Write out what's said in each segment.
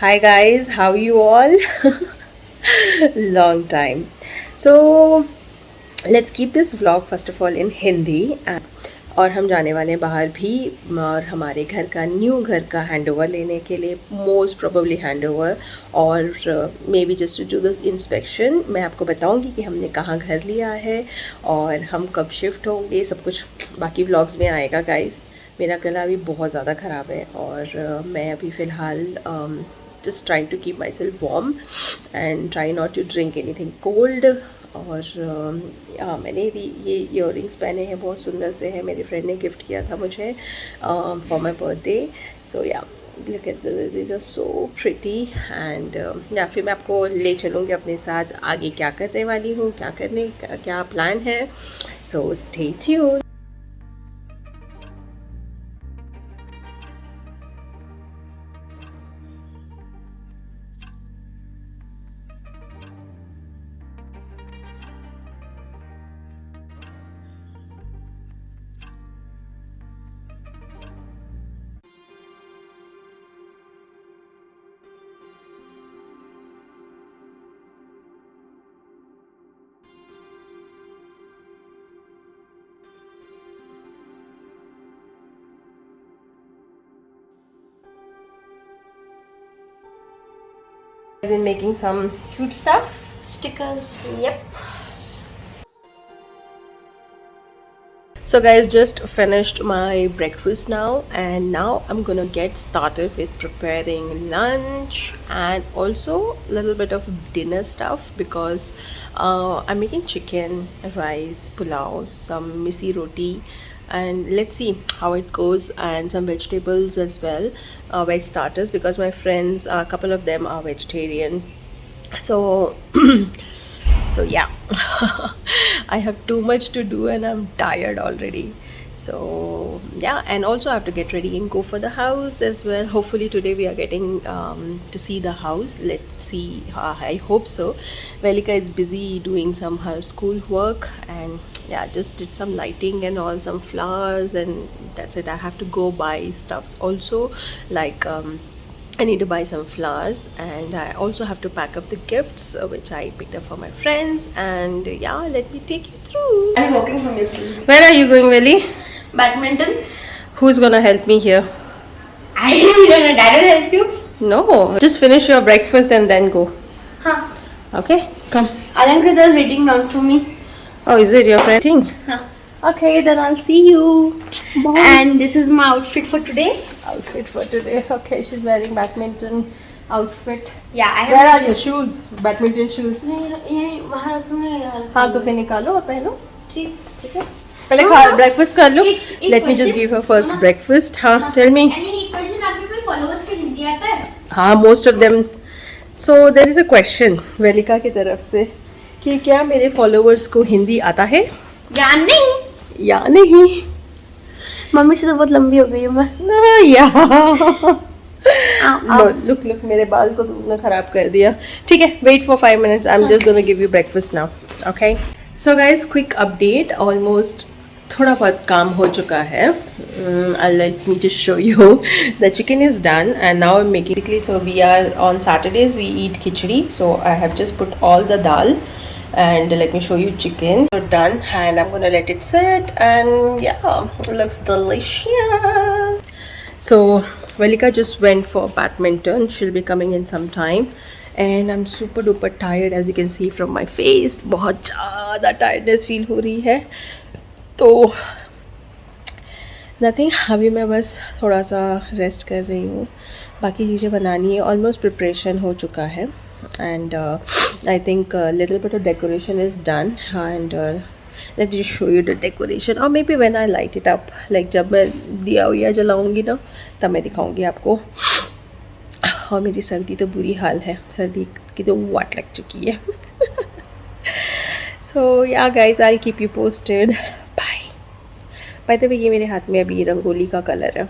Hi guys, how you all? Long time. So let's keep this vlog first of all in Hindi. और हम जाने वाले हैं बाहर भी और हमारे घर का न्यू घर का हैंडओवर लेने के लिए, मोस्ट प्रोबेबली हैंडओवर और maybe just to do the inspection. मैं आपको बताऊंगी कि हमने कहाँ घर लिया है और हम कब शिफ्ट होंगे, सब कुछ बाकी व्लॉग्स में आएगा गाइस। मेरा गला अभी बहुत ज़्यादा ख़राब है और मैं अभी फ़िलहाल just trying to keep myself warm and try not to drink anything cold। और मैंने भी ये इयररिंग्स पहने हैं, बहुत सुंदर से हैं, मेरे फ्रेंड ने गिफ्ट किया था मुझे for my birthday. So ya look at this are so pretty and ya फिर मैं आपको ले चलूँगी अपने साथ आगे क्या करने वाली हूँ, क्या प्लान है। So stay tuned. I've been making some cute stuff, stickers. Yep. So guys, just finished my breakfast now and now I'm gonna get started with preparing lunch and also a little bit of dinner stuff because I'm making chicken, rice, pulao, some misi roti, and let's see how it goes, and some vegetables as well, veg starters, because my friends, a couple of them are vegetarian. So so yeah. I have too much to do and I'm tired already. So yeah, and also I have to get ready and go for the house as well. Hopefully today we are getting to see the house. Let's see. I hope so. Velika is busy doing some her school work, and yeah, just did some lighting and all, some flowers, and that's it. I have to go buy stuffs also, like I need to buy some flowers, and I also have to pack up the gifts which I picked up for my friends. And yeah, let me take you through. I'm walking from your school. Where are you going, Veli? Badminton. Who's gonna help me here? I don't know. Dad will help you. No, just finish your breakfast and then go. Huh. Okay, come. Alankrita is waiting down for me. Oh, is it your friend? Huh. Okay, then I'll see you. Bye. And this is my outfit for today. Outfit for today. Okay, she's wearing badminton outfit. Yeah, I have. Where are your shoes? Badminton shoes. ये वहाँ रखूँगा यार. हाँ तो फिर निकालो और पहनो. ठीक. ठीक है. पहले खा breakfast कर लो. Let me just question. give her first breakfast. हाँ, tell me. Any question? आपके कोई followers के हिंदी आता है? हाँ, most of them. So there is a question Velika की तरफ से कि क्या मेरे followers को हिंदी आता है या नहीं? या नहीं. मम्मी से तो बहुत लंबी हो गई हूँ मैं. लुक मेरे बाल को तुमने खराब कर दिया. ठीक है, wait for 5 minutes. I am just gonna give you breakfast now. Okay, so guys, quick update. Almost थोड़ा बहुत काम हो चुका है. Let me just show you. The chicken is done and now I am making. So we are on Saturdays we eat khichdi. So I have just put all the dal. And let me show you chicken. So done, and I'm gonna let it sit, and yeah, it looks delicious. So Velika just went for badminton. She'll be coming in some time, and I'm super duper tired, as you can see from my face. बहुत ज़्यादा tiredness feel हो रही है. तो nothing, अभी मैं बस थोड़ा सा रेस्ट कर रही हूँ. बाकी चीज़ें बनानी है. ऑलमोस्ट प्रिपरेशन हो चुका है. And I think a little bit of decoration is done, and let me just show you the decoration, or maybe when I light it up, like जब मैं दिया हुआ जलाऊंगी ना तब मैं दिखाऊंगी आपको. और मेरी सर्दी तो बुरी हाल है, सर्दी की तो वाट लग चुकी है. So yeah guys, I'll keep you posted. Bye. By the way, ये मेरे हाथ में अभी रंगोली का कलर है.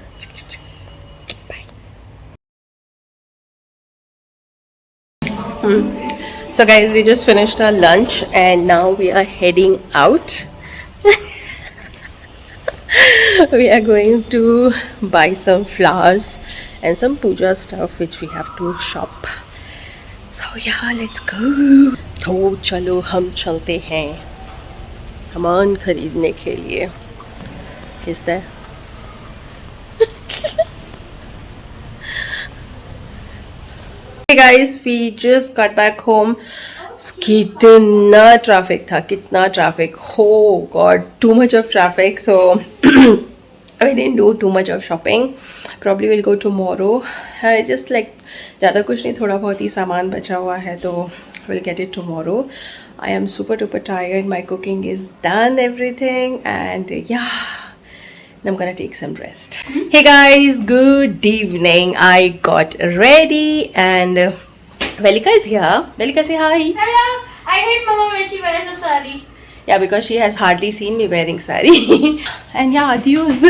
So guys, we just finished our lunch and now we are heading out. We are going to buy some flowers and some puja stuff which we have to shop. So yeah, let's go. तो चलो हम चलते हैं सामान खरीदने के लिए. Is there? Hey guys, we just got back home. कितना ट्रैफिक था, कितना traffic. Oh God, too much of traffic. So I didn't do too much of shopping. Probably will go tomorrow. I just like ज़्यादा कुछ नहीं, थोड़ा बहुत ही सामान बचा हुआ है तो we'll get it tomorrow. I am super duper tired. My cooking is done, everything, and yeah. I'm gonna take some rest. Hey guys, good evening. I got ready and Velika is here. Velika, say hi. Hello. I hate Mama when she wears a sari. Yeah, because she has hardly seen me wearing sari. And yeah, adios.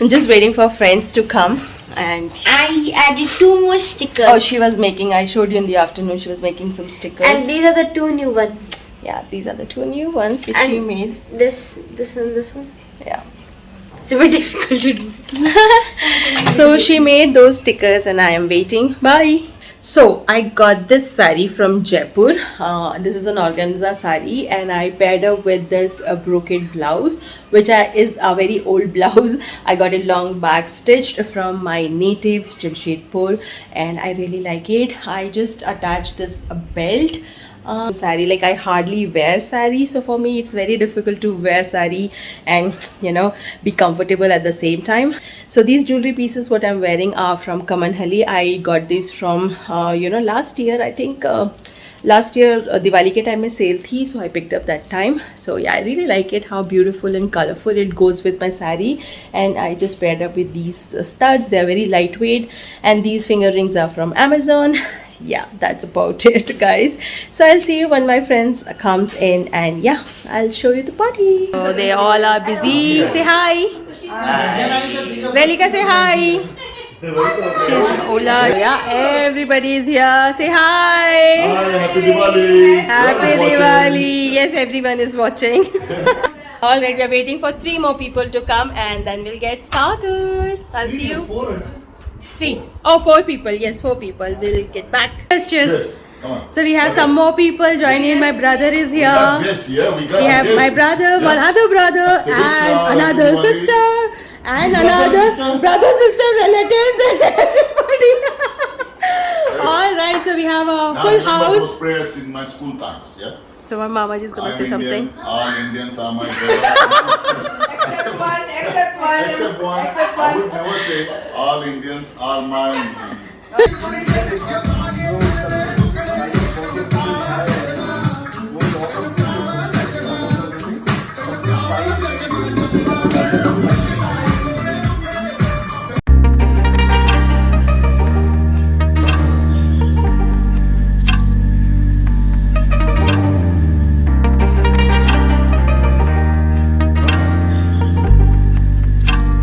I'm just waiting for friends to come. And I added 2 more stickers. oh, she was making, I showed you in the afternoon, she was making some stickers. And these are the 2 new ones. Yeah, these are the 2 new ones which And she made. This and this one. Yeah. It's a bit difficult to do. So she made those stickers and I am waiting. Bye. So I got this sari from Jaipur. This is an organza sari and I paired up with this brocade blouse, which is a very old blouse. I got it long back stitched from my native Jamshedpur and I really like it. I just attached this belt. Sari, like I hardly wear sari, so for me it's very difficult to wear sari and be comfortable at the same time. So these jewelry pieces what I'm wearing are from Kamanhalli. I got these from last year, I think. Last year Diwali ke time mein sale thi, so I picked up that time. So yeah, I really like it, how beautiful and colorful it goes with my sari. And I just paired up with these studs. They are very lightweight and these finger rings are from Amazon. Yeah, that's about it guys. So I'll see you when my friends comes in and yeah, I'll show you the party. So they all are busy. Say hi. Velika, say hi. She's Ola. Yeah, everybody is here. Say hi. Hi, happy Diwali. Happy Diwali. Yes, everyone is watching. Alright, we are waiting for 3 more people to come and then we'll get started. I'll see you. 4 people. Yes, 4 people. We'll get back. Cheers. Yes, come on. So we have some more people joining. My brother is here. Yes, yeah, we have my brother, one other brother, So and Krishna, another Diwali. sister, and another brother, sister, relatives, and everybody. All right, so we have a Now, full remember those house. prayers in my school times, yeah? So my mama is gonna I'm say something. Indian, all Indians are my brothers. Except one. Except one. I would never say all Indians are my.